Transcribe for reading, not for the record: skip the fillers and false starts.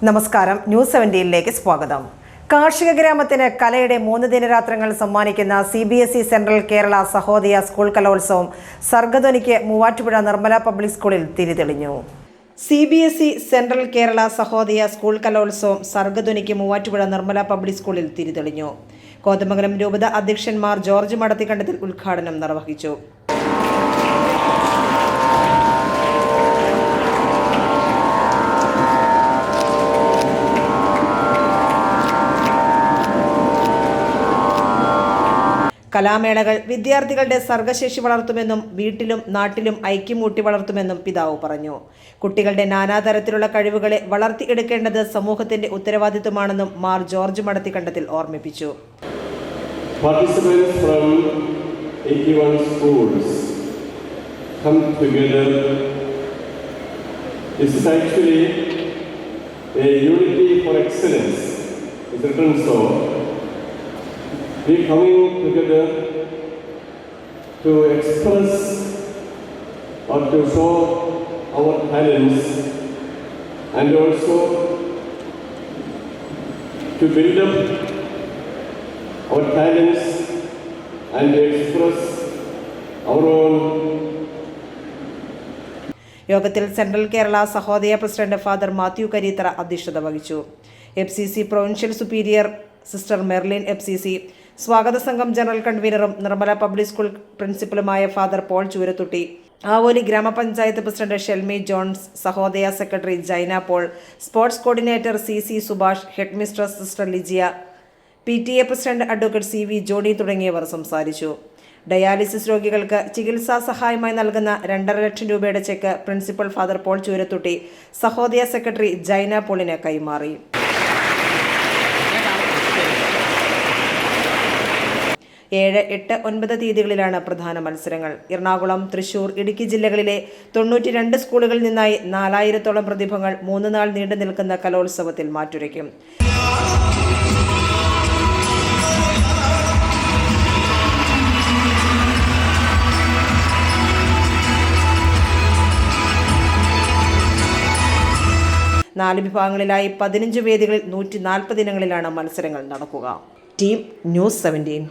നമസ്കാരം, ന്യൂസ് 17ലേക്ക് സ്വാഗതം. കാർഷിക ഗ്രാമത്തിന് കലയുടെ 3 ദിനരാത്രങ്ങൾ സമ്മാനിക്കുന്ന CBSE central Kerala Sahodaya school കലോത്സവം സർഗധ്വനിക്ക് മൂവാറ്റുപുഴ നിർമ്മല പബ്ലിക് സ്കൂളിൽ തിരിതെളിഞ്ഞു. CBSE central Kerala Sahodaya school കലോത്സവം സർഗധ്വനിക്ക് മൂവാറ്റുപുഴ നിർമ്മല പബ്ലിക് സ്കൂളിൽ തിരിതെളിഞ്ഞു. കോതമംഗലം രൂപത അധ്യക്ഷന്മാർ ജോർജ് മടത്തിക്കണ്ടത്തിൽ ഉദ്ഘാടനം നിർവഹിച്ചു. കലാമേളകൾ വിദ്യാർത്ഥികളുടെ സർഗശേഷി വളർത്തുമെന്നും വീട്ടിലും നാട്ടിലും ഐക്യമൂട്ടി വളർത്തുമെന്നും പിതാവ് പറഞ്ഞു. കുട്ടികളുടെ നാനാതരത്തിലുള്ള കഴിവുകളെ വളർത്തിയെടുക്കേണ്ടത് സമൂഹത്തിന്റെ ഉത്തരവാദിത്വമാണെന്നും മാർ ജോർജ് മടത്തിക്കണ്ടത്തിൽ ഓർമ്മിപ്പിച്ചു. Participants from 81 schools come together. This is actually a unity for excellence. It's written so. We coming together to express or to show our talents and also to build up our talents and to express our own. യോഗത്തിൽ central Kerala Sahodaya president father Mathew Kareethara അധ്യക്ഷത വഹിച്ചു. FCC provincial superior sister Merlin FCC, സ്വാഗത സംഘം general കൺവീനറും Nirmala public school പ്രിൻസിപ്പലുമായ father Paul Choorathutty, Avoli grama panchayat president Shelmi Johns, Sahodaya secretary Jaina Paul, sports coordinator CC Subhash, head mistress sister Lijiya, PTA president advocate CV Johny തുടങ്ങിയവർ സംസാരിച്ചു. Dialysis രോഗികൾക്ക് ചികിത്സാ സഹായമായി നൽകുന്ന 2.5 ലക്ഷം രൂപയുടെ cheque principal father Paul Choorathutty Sahodaya secretary Jaina പോളിന് കൈമാറി. 7, 8, 9 തീയതികളിലാണ് പ്രധാന മത്സരങ്ങൾ. എറണാകുളം, തൃശൂർ, ഇടുക്കി ജില്ലകളിലെ 92 സ്കൂളുകളിൽ നിന്നായി 4000-ഓളം പ്രതിഭകൾ 3 നാൾ നീണ്ടു നിൽക്കുന്ന കലോത്സവത്തിൽ മാറ്റുരയ്ക്കും. നാല് വിഭാഗങ്ങളിലായി 15 വേദികളിൽ 140 ഇനങ്ങളിലാണ് മത്സരങ്ങൾ നടക്കുക. Team news 17.